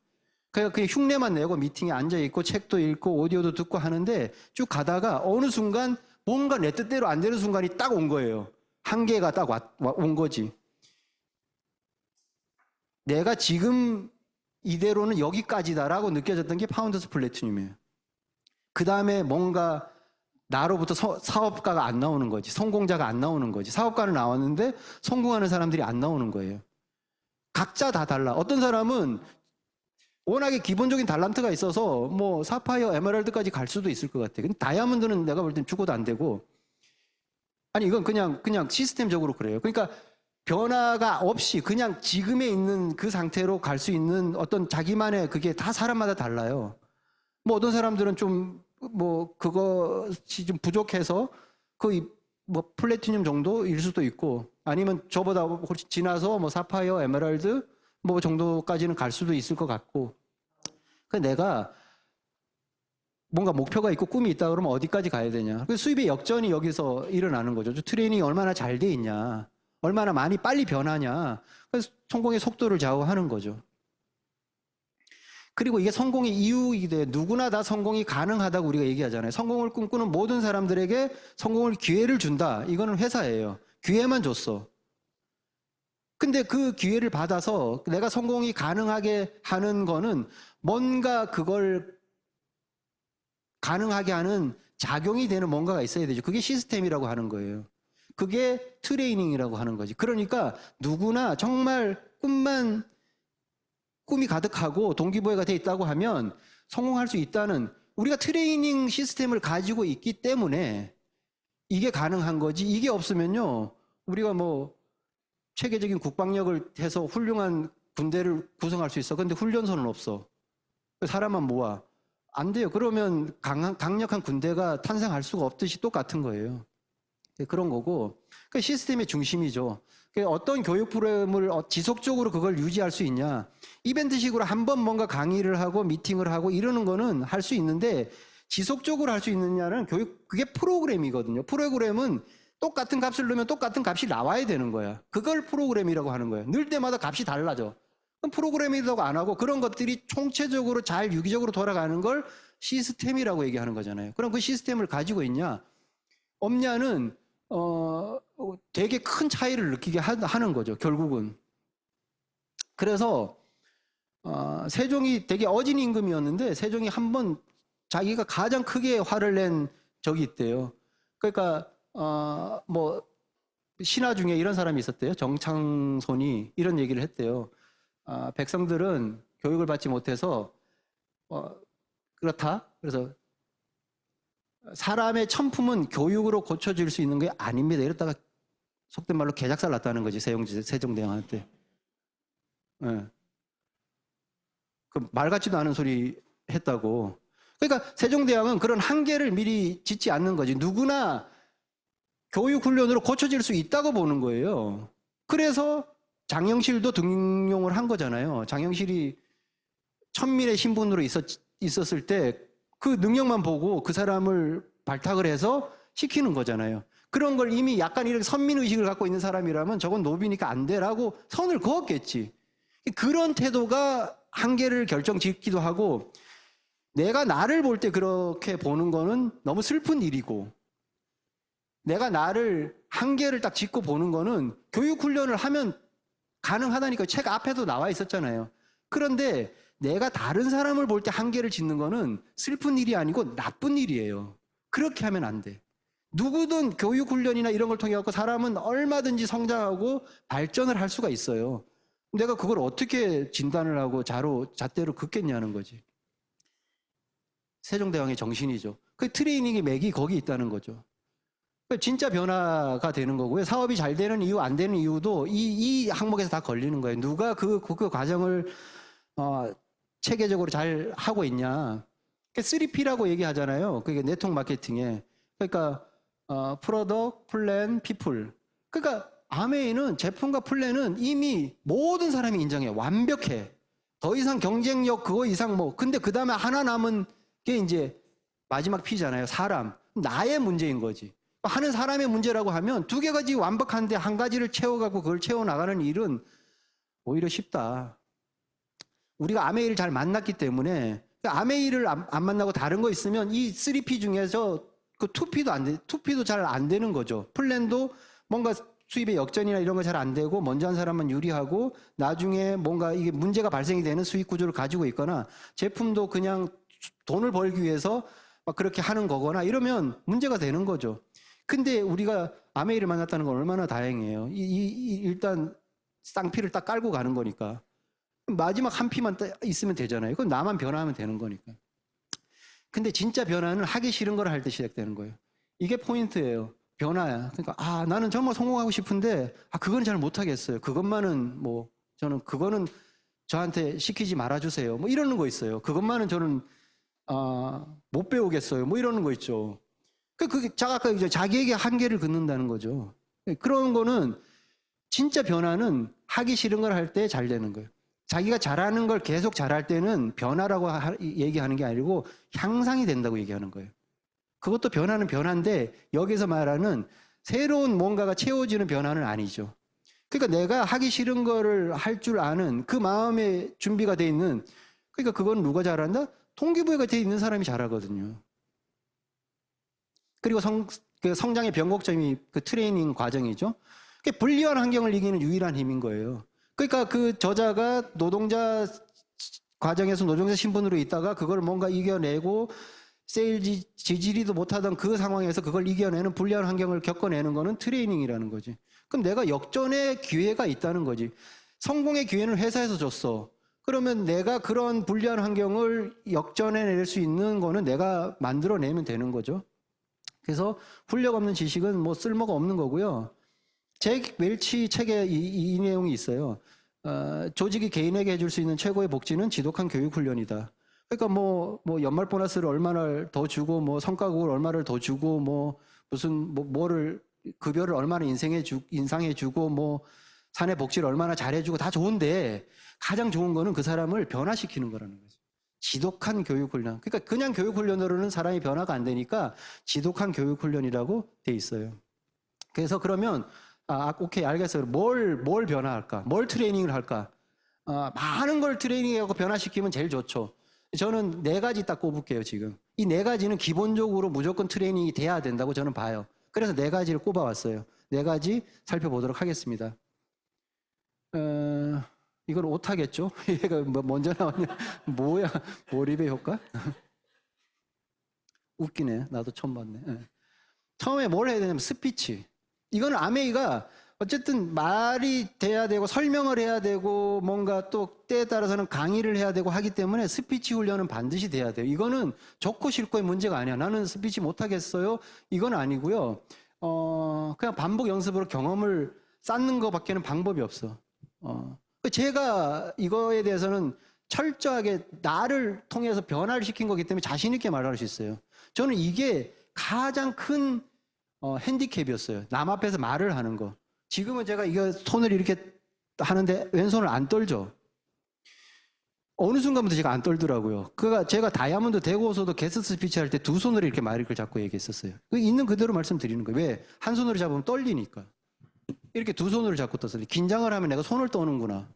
그러니까 그냥 흉내만 내고 미팅에 앉아있고 책도 읽고 오디오도 듣고 하는데 쭉 가다가 어느 순간 뭔가 내 뜻대로 안 되는 순간이 딱 온 거예요. 한계가 딱 온 거지. 내가 지금 이대로는 여기까지다라고 느껴졌던 게 파운더스 플래티늄이에요. 그 다음에 뭔가 나로부터 사업가가 안 나오는 거지. 성공자가 안 나오는 거지. 사업가는 나왔는데 성공하는 사람들이 안 나오는 거예요. 각자 다 달라. 어떤 사람은 워낙에 기본적인 달란트가 있어서 뭐 사파이어, 에메랄드까지 갈 수도 있을 것 같아. 근데 다이아몬드는 내가 볼 땐 죽어도 안 되고, 아니 이건 그냥 시스템적으로 그래요. 그러니까 변화가 없이 그냥 지금에 있는 그 상태로 갈 수 있는 어떤 자기만의 그게 다 사람마다 달라요. 뭐 어떤 사람들은 좀 뭐 그것이 좀 부족해서 거의 뭐 플래티늄 정도일 수도 있고, 아니면 저보다 훨씬 지나서 뭐 사파이어, 에메랄드 뭐 정도까지는 갈 수도 있을 것 같고. 그 내가 뭔가 목표가 있고 꿈이 있다 그러면 어디까지 가야 되냐. 그 수입의 역전이 여기서 일어나는 거죠. 트레이닝이 얼마나 잘 돼 있냐, 얼마나 많이 빨리 변하냐. 그래서 성공의 속도를 좌우하는 거죠. 그리고 이게 성공의 이유이기 때문에 누구나 다 성공이 가능하다고 우리가 얘기하잖아요. 성공을 꿈꾸는 모든 사람들에게 성공을 기회를 준다. 이거는 회사예요. 기회만 줬어. 근데 그 기회를 받아서 내가 성공이 가능하게 하는 거는 뭔가 그걸 가능하게 하는 작용이 되는 뭔가가 있어야 되죠. 그게 시스템이라고 하는 거예요. 그게 트레이닝이라고 하는 거지. 그러니까 누구나 정말 꿈이 가득하고 동기부여가 돼 있다고 하면 성공할 수 있다는, 우리가 트레이닝 시스템을 가지고 있기 때문에 이게 가능한 거지. 이게 없으면요, 우리가 뭐 체계적인 국방력을 해서 훌륭한 군대를 구성할 수 있어. 근데 훈련소는 없어. 사람만 모아. 안 돼요. 그러면 강력한 군대가 탄생할 수가 없듯이 똑같은 거예요. 그런 거고, 그 시스템의 중심이죠. 어떤 교육 프로그램을 지속적으로 그걸 유지할 수 있냐. 이벤트식으로 한 번 뭔가 강의를 하고 미팅을 하고 이러는 거는 할 수 있는데, 지속적으로 할 수 있느냐는 그게 프로그램이거든요. 프로그램은 똑같은 값을 넣으면 똑같은 값이 나와야 되는 거야. 그걸 프로그램이라고 하는 거예요. 넣을 때마다 값이 달라져. 그럼 프로그램이라고 안 하고 그런 것들이 총체적으로 잘 유기적으로 돌아가는 걸 시스템이라고 얘기하는 거잖아요. 그럼 그 시스템을 가지고 있냐 없냐는 되게 큰 차이를 느끼게 하는 거죠, 결국은. 그래서 세종이 되게 어진 임금이었는데 세종이 한번 자기가 가장 크게 화를 낸 적이 있대요. 그러니까 뭐 신하 중에 이런 사람이 있었대요. 정창손이 이런 얘기를 했대요. 백성들은 교육을 받지 못해서 그렇다. 그래서 사람의 천품은 교육으로 고쳐질 수 있는 게 아닙니다. 이랬다가 속된 말로 개작살 났다는 거지, 세종대왕한테. 네. 그 말 같지도 않은 소리 했다고. 그러니까 세종대왕은 그런 한계를 미리 짓지 않는 거지. 누구나 교육훈련으로 고쳐질 수 있다고 보는 거예요. 그래서 장영실도 등용을 한 거잖아요. 장영실이 천민의 신분으로 있었을 때 그 능력만 보고 그 사람을 발탁을 해서 시키는 거잖아요. 그런 걸 이미 약간 이렇게 선민의식을 갖고 있는 사람이라면 저건 노비니까 안 돼라고 선을 그었겠지. 그런 태도가 한계를 결정짓기도 하고, 내가 나를 볼 때 그렇게 보는 거는 너무 슬픈 일이고, 내가 나를 한계를 딱 짚고 보는 거는 교육훈련을 하면 가능하다니까 책 앞에도 나와 있었잖아요. 그런데 내가 다른 사람을 볼 때 한계를 짓는 거는 슬픈 일이 아니고 나쁜 일이에요. 그렇게 하면 안 돼. 누구든 교육훈련이나 이런 걸 통해 갖고 사람은 얼마든지 성장하고 발전을 할 수가 있어요. 내가 그걸 어떻게 진단을 하고 잣대로 긋겠냐는 거지. 세종대왕의 정신이죠. 그 트레이닝의 맥이 거기 있다는 거죠. 진짜 변화가 되는 거고요. 사업이 잘 되는 이유, 안 되는 이유도 이 항목에서 다 걸리는 거예요. 누가 그 과정을 체계적으로 잘 하고 있냐. 3P라고 얘기하잖아요. 그게 네트워크 마케팅에. 그러니까 프로덕트, 플랜, 피플. 그러니까 아메이는 제품과 플랜은 이미 모든 사람이 인정해. 완벽해. 더 이상 경쟁력 그거 이상 뭐. 근데 그 다음에 하나 남은 게 이제 마지막 P잖아요. 사람. 나의 문제인 거지. 하는 사람의 문제라고 하면 두 개가 지금 완벽한데 한 가지를 채워가고 그걸 채워나가는 일은 오히려 쉽다. 우리가 아메이를 잘 만났기 때문에 아메이를 안 만나고 다른 거 있으면 이 3P 중에서 그 2P도 안 돼, 2P도 잘 안 되는 거죠. 플랜도 뭔가 수입의 역전이나 이런 거 잘 안 되고 먼저 한 사람만 유리하고 나중에 뭔가 이게 문제가 발생이 되는 수익 구조를 가지고 있거나 제품도 그냥 돈을 벌기 위해서 막 그렇게 하는 거거나 이러면 문제가 되는 거죠. 근데 우리가 아메이를 만났다는 건 얼마나 다행이에요. 일단 쌍피를 딱 깔고 가는 거니까. 마지막 한 피만 있으면 되잖아요. 그건 나만 변화하면 되는 거니까. 근데 진짜 변화는 하기 싫은 걸 할 때 시작되는 거예요. 이게 포인트예요. 변화야. 그러니까 나는 정말 성공하고 싶은데 그건 잘 못하겠어요. 그것만은 뭐 저는 그거는 저한테 시키지 말아주세요. 뭐 이러는 거 있어요. 그것만은 저는 못 배우겠어요. 뭐 이러는 거 있죠. 그게 아까 이제 자기에게 한계를 긋는다는 거죠. 그런 거는 진짜 변화는 하기 싫은 걸 할 때 잘 되는 거예요. 자기가 잘하는 걸 계속 잘할 때는 변화라고 얘기하는 게 아니고 향상이 된다고 얘기하는 거예요. 그것도 변화는 변화인데 여기서 말하는 새로운 뭔가가 채워지는 변화는 아니죠. 그러니까 내가 하기 싫은 거를 할 줄 아는 그 마음의 준비가 돼 있는, 그러니까 그건 누가 잘한다? 동기부여가 돼 있는 사람이 잘하거든요. 그리고 그 성장의 변곡점이 그 트레이닝 과정이죠. 불리한 환경을 이기는 유일한 힘인 거예요. 그러니까 그 저자가 노동자 과정에서 노동자 신분으로 있다가 그걸 뭔가 이겨내고 세일즈 지지리도 못하던 그 상황에서 그걸 이겨내는 불리한 환경을 겪어내는 거는 트레이닝이라는 거지. 그럼 내가 역전의 기회가 있다는 거지. 성공의 기회는 회사에서 줬어. 그러면 내가 그런 불리한 환경을 역전해낼 수 있는 거는 내가 만들어내면 되는 거죠. 그래서 훈력 없는 지식은 뭐 쓸모가 없는 거고요. 잭 웰치 책에 이 내용이 있어요. 조직이 개인에게 해줄 수 있는 최고의 복지는 지독한 교육 훈련이다. 그러니까 뭐 연말 보너스를 얼마나 더 주고 뭐 성과급을 얼마를 더 주고 뭐 무슨 뭐를 급여를 얼마나 인상해 주고 뭐 사내 복지를 얼마나 잘해주고 다 좋은데 가장 좋은 거는 그 사람을 변화시키는 거라는 거죠. 지독한 교육 훈련. 그러니까 그냥 교육 훈련으로는 사람이 변화가 안 되니까 지독한 교육 훈련이라고 돼 있어요. 그래서 그러면 오케이, 알겠어요. 뭘 변화할까? 뭘 트레이닝을 할까? 많은 걸 트레이닝하고 변화시키면 제일 좋죠. 저는 4가지 딱 꼽을게요, 지금. 이 4가지는 기본적으로 무조건 트레이닝이 돼야 된다고 저는 봐요. 그래서 4가지를 꼽아왔어요. 4가지 살펴보도록 하겠습니다. 이걸 못하겠죠? 얘가 먼저 나왔냐? 뭐야? 몰입의 효과? 웃기네. 나도 처음 봤네. 처음에 뭘 해야 되냐면 스피치. 이거는 아메이가 어쨌든 말이 돼야 되고 설명을 해야 되고 뭔가 또 때에 따라서는 강의를 해야 되고 하기 때문에 스피치 훈련은 반드시 돼야 돼요. 이거는 좋고 싫고의 문제가 아니야. 나는 스피치 못하겠어요. 이건 아니고요. 그냥 반복 연습으로 경험을 쌓는 것밖에는 방법이 없어. 제가 이거에 대해서는 철저하게 나를 통해서 변화를 시킨 거기 때문에 자신 있게 말할 수 있어요. 저는 이게 가장 큰 핸디캡이었어요. 남 앞에서 말을 하는 거. 지금은 제가 이거 손을 이렇게 하는데 왼손을 안 떨죠. 어느 순간부터 제가 안 떨더라고요. 제가 다이아몬드 대고서도 게스트 스피치 할 때 2손으로 이렇게 마이크를 잡고 얘기했었어요. 있는 그대로 말씀드리는 거예요. 왜? 한 손으로 잡으면 떨리니까. 이렇게 2손으로 잡고 떴어요. 긴장을 하면 내가 손을 떠는구나.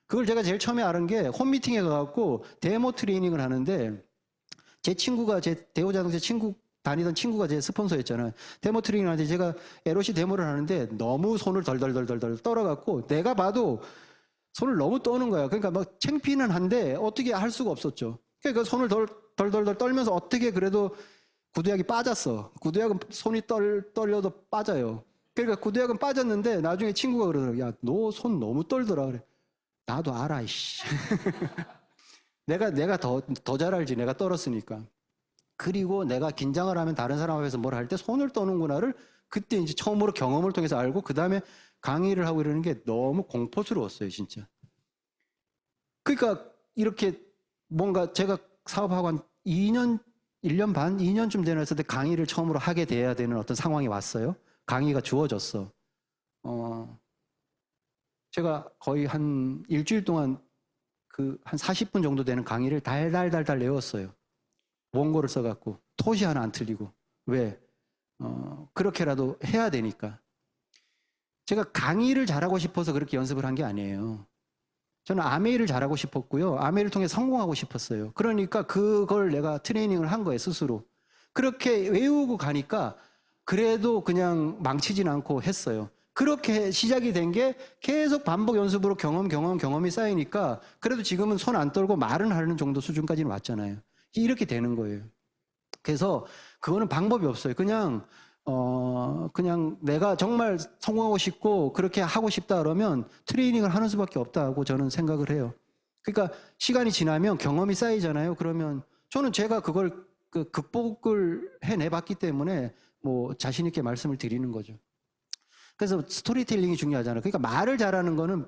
그걸 제가 제일 처음에 알은 게 홈미팅에 가갖고 데모 트레이닝을 하는데 제 대우자동차 다니던 친구가 제 스폰서였잖아요. 데모 트레이닝 하는데 제가 LOC 데모를 하는데 너무 손을 덜덜덜덜 떨어갖고 내가 봐도 손을 너무 떠는 거야. 그러니까 막 창피는 한데 어떻게 할 수가 없었죠. 그러니까 손을 덜덜덜 떨면서 어떻게 그래도 구두약이 빠졌어. 구두약은 손이 떨려도 빠져요. 그러니까 구두약은 빠졌는데 나중에 친구가 그러더라고. 야, 너 손 너무 떨더라. 그래. 나도 알아, 이씨. 내가 더 잘 알지. 내가 떨었으니까. 그리고 내가 긴장을 하면 다른 사람 앞에서 뭘 할 때 손을 떠는구나를 그때 이제 처음으로 경험을 통해서 알고 그 다음에 강의를 하고 이러는 게 너무 공포스러웠어요, 진짜. 그러니까 이렇게 뭔가 제가 사업하고 한 2년, 1년 반, 2년쯤 되었을 때 강의를 처음으로 하게 돼야 되는 어떤 상황이 왔어요. 강의가 주어졌어. 제가 거의 한 일주일 동안 한 40분 정도 되는 강의를 달달달달 외웠어요. 원고를 써갖고 토시 하나 안 틀리고. 왜? 그렇게라도 해야 되니까. 제가 강의를 잘하고 싶어서 그렇게 연습을 한 게 아니에요. 저는 아메이를 잘하고 싶었고요. 아메이를 통해 성공하고 싶었어요. 그러니까 그걸 내가 트레이닝을 한 거예요, 스스로. 그렇게 외우고 가니까 그래도 그냥 망치진 않고 했어요. 그렇게 시작이 된 게 계속 반복 연습으로 경험이 쌓이니까 그래도 지금은 손 안 떨고 말은 하는 정도 수준까지는 왔잖아요. 이렇게 되는 거예요. 그래서 그거는 방법이 없어요. 그냥 내가 정말 성공하고 싶고 그렇게 하고 싶다 그러면 트레이닝을 하는 수밖에 없다고 저는 생각을 해요. 그러니까 시간이 지나면 경험이 쌓이잖아요. 그러면 저는 제가 그걸 극복을 해내봤기 때문에 뭐 자신 있게 말씀을 드리는 거죠. 그래서 스토리텔링이 중요하잖아요. 그러니까 말을 잘하는 거는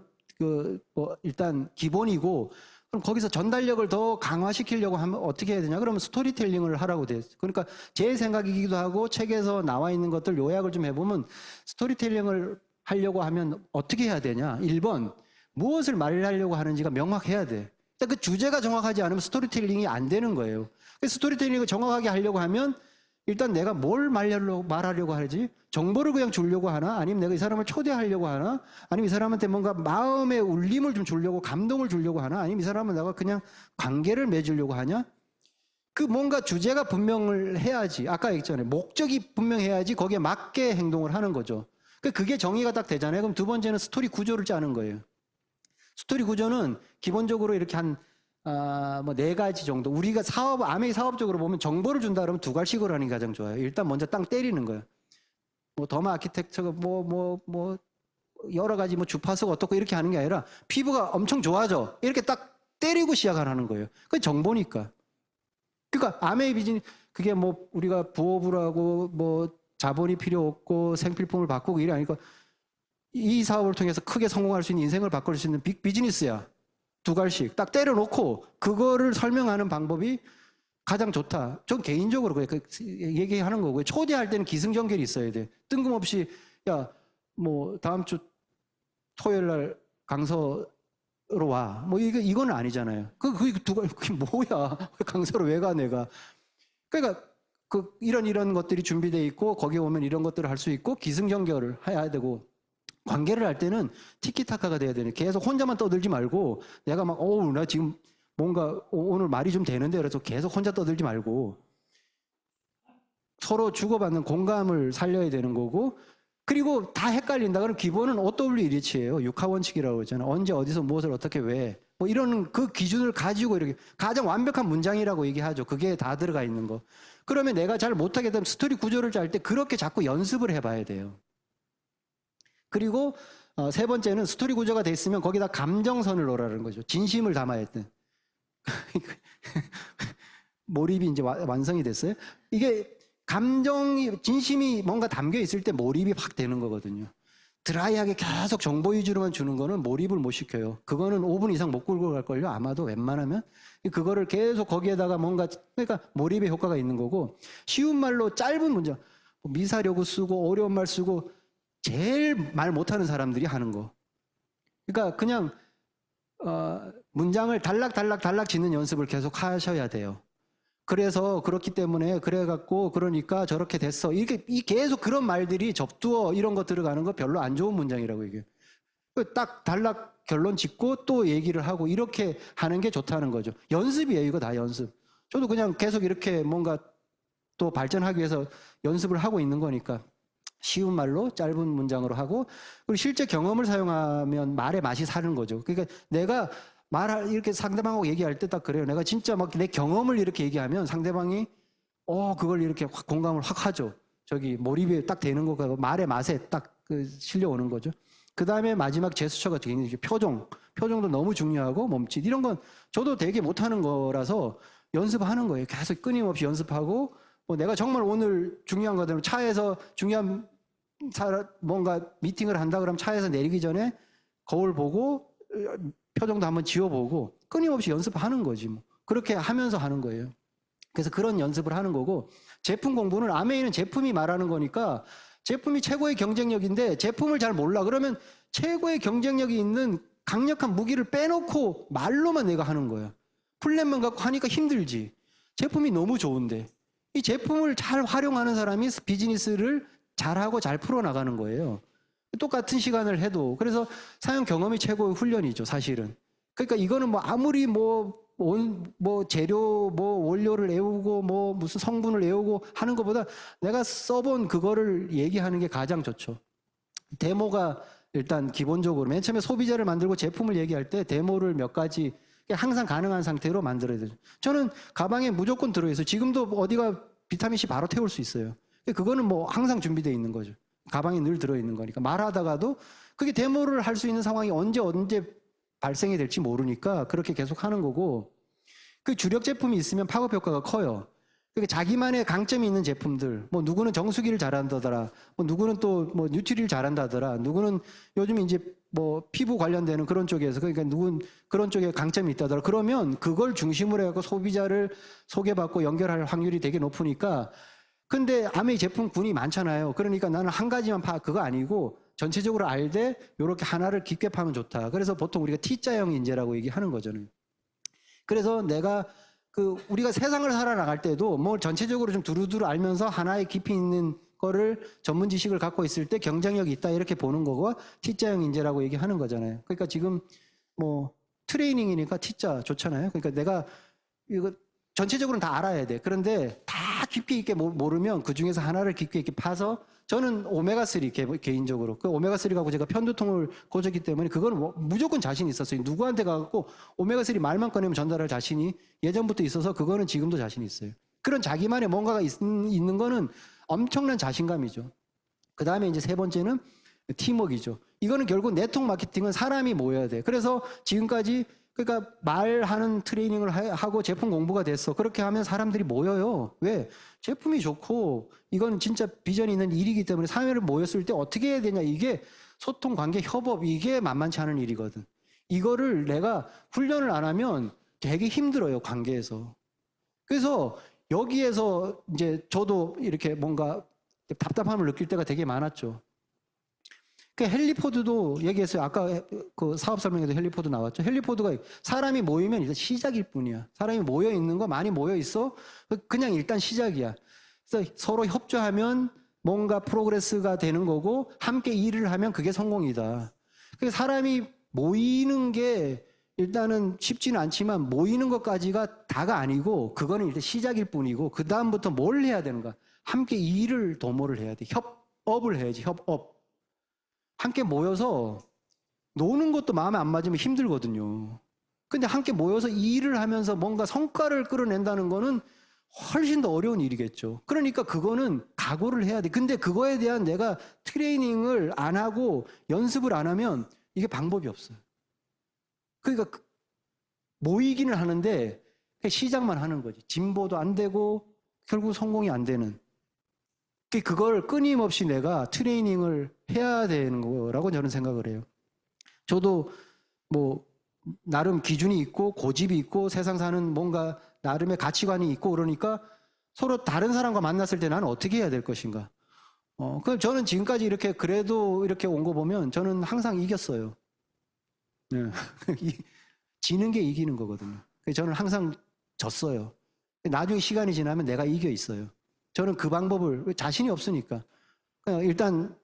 뭐 일단 기본이고, 그럼 거기서 전달력을 더 강화시키려고 하면 어떻게 해야 되냐? 그러면 스토리텔링을 하라고 돼 있어요. 그러니까 제 생각이기도 하고 책에서 나와 있는 것들 요약을 좀 해보면 스토리텔링을 하려고 하면 어떻게 해야 되냐? 1번, 무엇을 말하려고 하는지가 명확해야 돼. 일단 그 주제가 정확하지 않으면 스토리텔링이 안 되는 거예요. 스토리텔링을 정확하게 하려고 하면 일단 내가 뭘 말하려고 하지? 정보를 그냥 주려고 하나? 아니면 내가 이 사람을 초대하려고 하나? 아니면 이 사람한테 뭔가 마음의 울림을 좀 주려고, 감동을 주려고 하나? 아니면 이 사람은 내가 그냥 관계를 맺으려고 하냐? 그 뭔가 주제가 분명을 해야지. 아까 얘기했잖아요. 목적이 분명해야지 거기에 맞게 행동을 하는 거죠. 그게 정의가 딱 되잖아요. 그럼 두 번째는 스토리 구조를 짜는 거예요. 스토리 구조는 기본적으로 이렇게 뭐 4가지 정도. 우리가 아메이 사업적으로 보면 정보를 준다 그러면 2가지식으로 하는 게 가장 좋아요. 일단 먼저 땅 때리는 거예요. 뭐 더마 아키텍처가 여러 가지 뭐 주파수가 어떻고 이렇게 하는 게 아니라 피부가 엄청 좋아져. 이렇게 딱 때리고 시작하는 거예요. 그게 정보니까. 그러니까 아메이 비즈니스, 그게 뭐 우리가 부업을 하고 뭐 자본이 필요 없고 생필품을 바꾸고 이래 하니까 이 사업을 통해서 크게 성공할 수 있는, 인생을 바꿀 수 있는 빅 비즈니스야. 2갈씩 딱 때려놓고 그거를 설명하는 방법이 가장 좋다. 전 개인적으로 그래 얘기하는 거고요. 초대할 때는 기승전결이 있어야 돼. 뜬금없이 야 뭐 다음 주 토요일 날 강서로 와. 뭐 이거는 아니잖아요. 그게 뭐야? 강서로 왜 가 내가? 그러니까 이런 것들이 준비되어 있고 거기에 오면 이런 것들을 할 수 있고 기승전결을 해야 되고. 관계를 할 때는 티키타카가 돼야 되는. 계속 혼자만 떠들지 말고 내가 막 나 지금 뭔가 오늘 말이 좀 되는데 그래서 계속 혼자 떠들지 말고 서로 주고받는 공감을 살려야 되는 거고. 그리고 다 헷갈린다 그러면 기본은 OW리치예요. 육하원칙이라고 했잖아요. 언제 어디서 무엇을 어떻게 왜 뭐 이런 그 기준을 가지고 이렇게 가장 완벽한 문장이라고 얘기하죠. 그게 다 들어가 있는 거. 그러면 내가 잘 못하게 되면 스토리 구조를 짤 때 그렇게 자꾸 연습을 해봐야 돼요. 그리고 3번째는 스토리 구조가 돼 있으면 거기다 감정선을 넣으라는 거죠. 진심을 담아야 돼. 몰입이 이제 완성이 됐어요. 이게 진심이 뭔가 담겨 있을 때 몰입이 확 되는 거거든요. 드라이하게 계속 정보 위주로만 주는 거는 몰입을 못 시켜요. 그거는 5분 이상 못 끌고 갈걸요. 아마도 웬만하면. 그거를 계속 거기에다가 그러니까 몰입의 효과가 있는 거고, 쉬운 말로 짧은 문장, 미사려고 쓰고 어려운 말 쓰고 제일 말 못하는 사람들이 하는 거. 그러니까 그냥 문장을 달락 짓는 연습을 계속 하셔야 돼요. 그래서 그렇기 때문에 그러니까 저렇게 됐어. 이렇게 계속 그런 말들이 접두어 이런 거 들어가는 거 별로 안 좋은 문장이라고 얘기해요. 딱 단락 결론 짓고 또 얘기를 하고 이렇게 하는 게 좋다는 거죠. 연습이에요. 이거 다 연습. 저도 그냥 계속 이렇게 뭔가 또 발전하기 위해서 연습을 하고 있는 거니까 쉬운 말로 짧은 문장으로 하고, 그리고 실제 경험을 사용하면 말의 맛이 사는 거죠. 그러니까 내가 이렇게 상대방하고 얘기할 때 딱 그래요. 내가 진짜 막 내 경험을 이렇게 얘기하면 상대방이 그걸 이렇게 확 공감을 확 하죠. 몰입이 딱 되는 거고 말의 맛에 딱 실려오는 거죠. 그 다음에 마지막 제스처가 굉장히 표정도 너무 중요하고 몸짓 이런 건 저도 되게 못하는 거라서 연습하는 거예요. 계속 끊임없이 연습하고, 뭐 내가 정말 오늘 중요한 거들 차에서 중요한 뭔가 미팅을 한다 그러면 차에서 내리기 전에 거울 보고 표정도 한번 지워보고 끊임없이 연습하는 거지 뭐. 그렇게 하면서 하는 거예요. 그래서 그런 연습을 하는 거고, 제품 공부는 아메이는 제품이 말하는 거니까 제품이 최고의 경쟁력인데 제품을 잘 몰라 그러면 최고의 경쟁력이 있는 강력한 무기를 빼놓고 말로만 내가 하는 거야. 플랜만 갖고 하니까 힘들지. 제품이 너무 좋은데 이 제품을 잘 활용하는 사람이 비즈니스를 잘하고 잘 풀어나가는 거예요. 똑같은 시간을 해도. 그래서 사용 경험이 최고의 훈련이죠, 사실은. 그러니까 이거는 뭐 아무리 뭐 재료 뭐 원료를 외우고 뭐 무슨 성분을 외우고 하는 것보다 내가 써본 그거를 얘기하는 게 가장 좋죠. 데모가 일단 기본적으로 맨 처음에 소비자를 만들고 제품을 얘기할 때 데모를 몇 가지 항상 가능한 상태로 만들어야 되죠. 저는 가방에 무조건 들어있어요. 지금도 어디가 비타민C 바로 태울 수 있어요. 그거는 뭐 항상 준비되어 있는 거죠. 가방에 늘 들어있는 거니까. 말하다가도 그게 데모를 할 수 있는 상황이 언제 발생이 될지 모르니까 그렇게 계속 하는 거고, 그 주력 제품이 있으면 팝업 효과가 커요. 그러니까 자기만의 강점이 있는 제품들, 뭐 누구는 정수기를 잘한다더라, 뭐 누구는 또 뭐 뉴트리를 잘한다더라, 누구는 요즘 이제 뭐 피부 관련되는 그런 쪽에서, 그러니까 누군 그런 쪽에 강점이 있다더라. 그러면 그걸 중심으로 해갖고 소비자를 소개받고 연결할 확률이 되게 높으니까. 근데 아메이 제품군이 많잖아요. 그러니까 나는 한 가지만 그거 아니고 전체적으로 알되 요렇게 하나를 깊게 파면 좋다. 그래서 보통 우리가 T자형 인재라고 얘기하는 거잖아요. 그래서 내가 우리가 세상을 살아나갈 때도 뭐 전체적으로 좀 두루두루 알면서 하나의 깊이 있는 거를 전문 지식을 갖고 있을 때 경쟁력이 있다 이렇게 보는 거고, T자형 인재라고 얘기하는 거잖아요. 그러니까 지금 뭐 트레이닝이니까 T자 좋잖아요. 그러니까 내가 이거 전체적으로는 다 알아야 돼. 그런데 다 깊이 있게 모르면 그 중에서 하나를 깊이 있게 파서, 저는 오메가3 개인적으로 그 오메가3 갖고 제가 편두통을 고쳤기 때문에 그거는 무조건 자신 있었어요. 누구한테 가고 오메가3 말만 꺼내면 전달할 자신이 예전부터 있어서 그거는 지금도 자신 있어요. 그런 자기만의 뭔가가 있는 거는 엄청난 자신감이죠. 그 다음에 이제 세 번째는 팀워크이죠. 이거는 결국 네트워크 마케팅은 사람이 모여야 돼. 그래서 지금까지 그러니까 말하는 트레이닝을 하고 제품 공부가 됐어. 그렇게 하면 사람들이 모여요. 왜? 제품이 좋고 이건 진짜 비전이 있는 일이기 때문에 사회를 모였을 때 어떻게 해야 되냐. 이게 소통, 관계, 협업, 이게 만만치 않은 일이거든. 이거를 내가 훈련을 안 하면 되게 힘들어요, 관계에서. 그래서 여기에서 이제 저도 이렇게 뭔가 답답함을 느낄 때가 되게 많았죠. 그 헨리 포드도 얘기했어요. 아까 그 사업 설명에도 헨리 포드 나왔죠. 헨리 포드가 사람이 모이면 일단 시작일 뿐이야. 사람이 모여 있는 거 많이 모여 있어. 그냥 일단 시작이야. 그래서 서로 협조하면 뭔가 프로그레스가 되는 거고 함께 일을 하면 그게 성공이다. 그래서 사람이 모이는 게 일단은 쉽지는 않지만 모이는 것까지가 다가 아니고 그거는 일단 시작일 뿐이고 그 다음부터 뭘 해야 되는가? 함께 일을 도모를 해야 돼. 협업을 해야지. 협업. 함께 모여서 노는 것도 마음에 안 맞으면 힘들거든요. 근데 함께 모여서 일을 하면서 뭔가 성과를 끌어낸다는 거는 훨씬 더 어려운 일이겠죠. 그러니까 그거는 각오를 해야 돼. 근데 그거에 대한 내가 트레이닝을 안 하고 연습을 안 하면 이게 방법이 없어요. 그러니까 모이기는 하는데 시작만 하는 거지. 진보도 안 되고 결국 성공이 안 되는. 그걸 끊임없이 내가 트레이닝을 해야 되는 거라고 저는 생각을 해요. 저도 뭐 나름 기준이 있고 고집이 있고 세상 사는 뭔가 나름의 가치관이 있고 그러니까 서로 다른 사람과 만났을 때 나는 어떻게 해야 될 것인가. 그럼 저는 지금까지 이렇게 그래도 이렇게 온 거 보면 저는 항상 이겼어요. 네. 지는 게 이기는 거거든요. 저는 항상 졌어요. 나중에 시간이 지나면 내가 이겨 있어요. 저는 그 방법을 자신이 없으니까 일단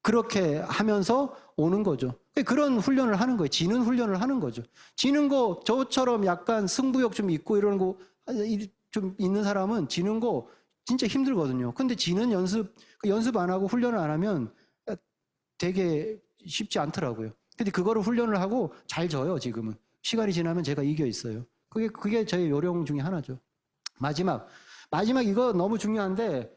그렇게 하면서 오는 거죠. 그런 훈련을 하는 거예요. 지는 훈련을 하는 거죠. 지는 거 저처럼 약간 승부욕 좀 있고 이런 거 좀 있는 사람은 지는 거 진짜 힘들거든요. 근데 지는 연습 안 하고 훈련을 안 하면 되게 쉽지 않더라고요. 근데 그거를 훈련을 하고 잘 져요, 지금은. 시간이 지나면 제가 이겨 있어요. 그게 저의 요령 중에 하나죠. 마지막 이거 너무 중요한데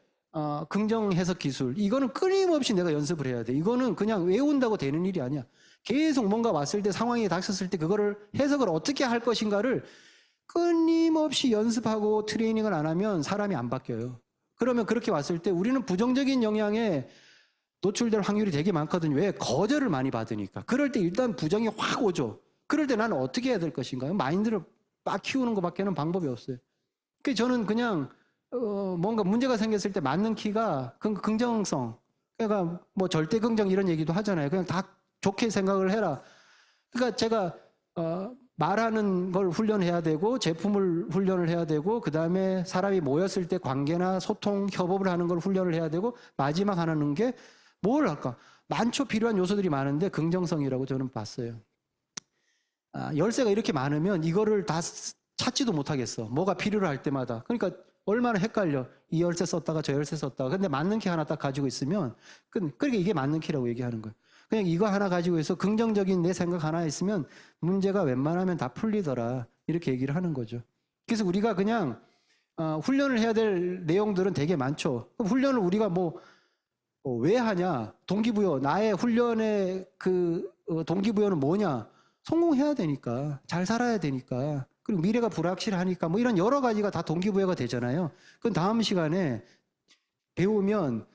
긍정 해석 기술. 이거는 끊임없이 내가 연습을 해야 돼. 이거는 그냥 외운다고 되는 일이 아니야. 계속 뭔가 왔을 때 상황이 닥쳤을 때 그거를 해석을 어떻게 할 것인가를 끊임없이 연습하고 트레이닝을 안 하면 사람이 안 바뀌어요. 그러면 그렇게 왔을 때 우리는 부정적인 영향에 노출될 확률이 되게 많거든요. 왜? 거절을 많이 받으니까. 그럴 때 일단 부정이 확 오죠. 그럴 때 나는 어떻게 해야 될 것인가? 마인드를 막 키우는 것밖에는 방법이 없어요. 그래서 저는 그냥 뭔가 문제가 생겼을 때 맞는 키가 긍정성. 그러니까 뭐 절대 긍정 이런 얘기도 하잖아요. 그냥 다 좋게 생각을 해라. 그러니까 제가 말하는 걸 훈련해야 되고 제품을 훈련을 해야 되고 그다음에 사람이 모였을 때 관계나 소통, 협업을 하는 걸 훈련을 해야 되고 마지막 하나는 게 뭘 할까? 많죠. 필요한 요소들이 많은데 긍정성이라고 저는 봤어요. 열쇠가 이렇게 많으면 이거를 다 찾지도 못하겠어. 뭐가 필요로 할 때마다. 그러니까 얼마나 헷갈려. 이 열쇠 썼다가 저 열쇠 썼다가. 근데 맞는 키 하나 딱 가지고 있으면 그러니까 이게 맞는 키라고 얘기하는 거예요. 그냥 이거 하나 가지고 있어 긍정적인 내 생각 하나 있으면 문제가 웬만하면 다 풀리더라. 이렇게 얘기를 하는 거죠. 그래서 우리가 그냥 훈련을 해야 될 내용들은 되게 많죠. 그럼 훈련을 우리가 왜 하냐? 동기부여. 나의 훈련의 동기부여는 뭐냐? 성공해야 되니까. 잘 살아야 되니까. 그리고 미래가 불확실하니까. 뭐 이런 여러 가지가 다 동기부여가 되잖아요. 그건 다음 시간에 배우면,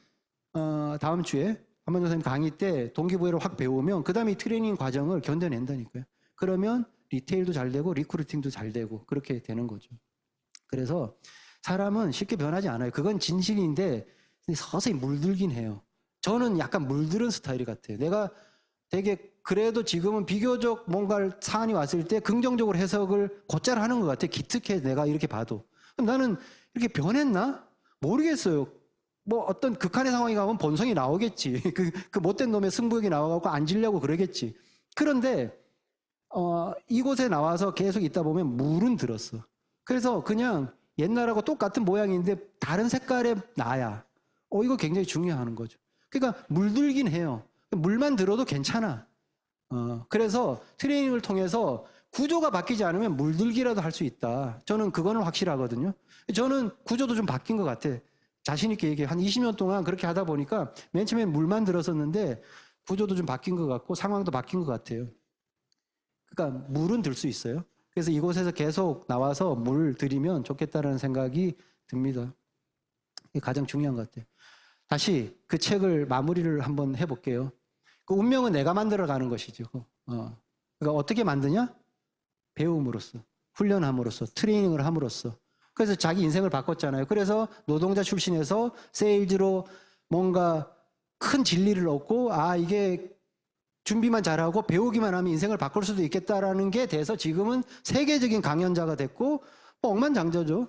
다음 주에 한만조 선생님 강의 때 동기부여를 확 배우면 그 다음에 이 트레이닝 과정을 견뎌낸다니까요. 그러면 리테일도 잘 되고 리크루팅도 잘 되고 그렇게 되는 거죠. 그래서 사람은 쉽게 변하지 않아요. 그건 진실인데 서서히 물들긴 해요. 저는 약간 물들은 스타일 같아요. 내가 되게 그래도 지금은 비교적 뭔가 사안이 왔을 때 긍정적으로 해석을 곧잘 하는 것 같아요. 기특해 내가 이렇게 봐도. 그럼 나는 이렇게 변했나? 모르겠어요. 뭐 어떤 극한의 상황이 가면 본성이 나오겠지. 그 못된 놈의 승부욕이 나와갖고 앉으려고 그러겠지. 그런데 이곳에 나와서 계속 있다 보면 물은 들었어. 그래서 그냥 옛날하고 똑같은 모양인데 다른 색깔의 나야. 이거 굉장히 중요한 거죠. 그러니까 물들긴 해요. 물만 들어도 괜찮아. 그래서 트레이닝을 통해서 구조가 바뀌지 않으면 물들기라도 할 수 있다. 저는 그거는 확실하거든요. 저는 구조도 좀 바뀐 것 같아. 자신 있게 얘기해. 한 20년 동안 그렇게 하다 보니까 맨 처음엔 물만 들었었는데 구조도 좀 바뀐 것 같고 상황도 바뀐 것 같아요. 그러니까 물은 들 수 있어요. 그래서 이곳에서 계속 나와서 물 들이면 좋겠다는 생각이 듭니다. 이게 가장 중요한 것 같아요. 다시 그 책을 마무리를 한번 해볼게요. 그 운명은 내가 만들어가는 것이죠. 그러니까 어떻게 만드냐? 배움으로써, 훈련함으로써, 트레이닝을 함으로써. 그래서 자기 인생을 바꿨잖아요. 그래서 노동자 출신에서 세일즈로 뭔가 큰 진리를 얻고 이게 준비만 잘하고 배우기만 하면 인생을 바꿀 수도 있겠다라는 게 돼서 지금은 세계적인 강연자가 됐고 억만장자죠.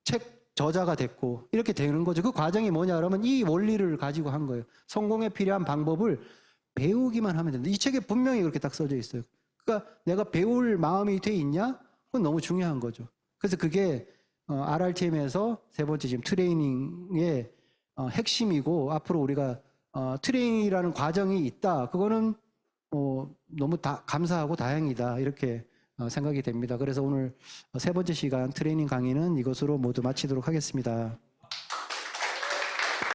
책 저자가 됐고 이렇게 되는 거죠. 그 과정이 뭐냐 그러면 이 원리를 가지고 한 거예요. 성공에 필요한 방법을 배우기만 하면 된다. 이 책에 분명히 그렇게 딱 써져 있어요. 그러니까 내가 배울 마음이 돼 있냐? 그건 너무 중요한 거죠. 그래서 그게 RRTM에서 세 번째 지금 트레이닝의 핵심이고 앞으로 우리가 트레이닝이라는 과정이 있다. 그거는 너무 감사하고 다행이다. 이렇게 생각이 됩니다. 그래서 오늘 세 번째 시간 트레이닝 강의는 이것으로 모두 마치도록 하겠습니다.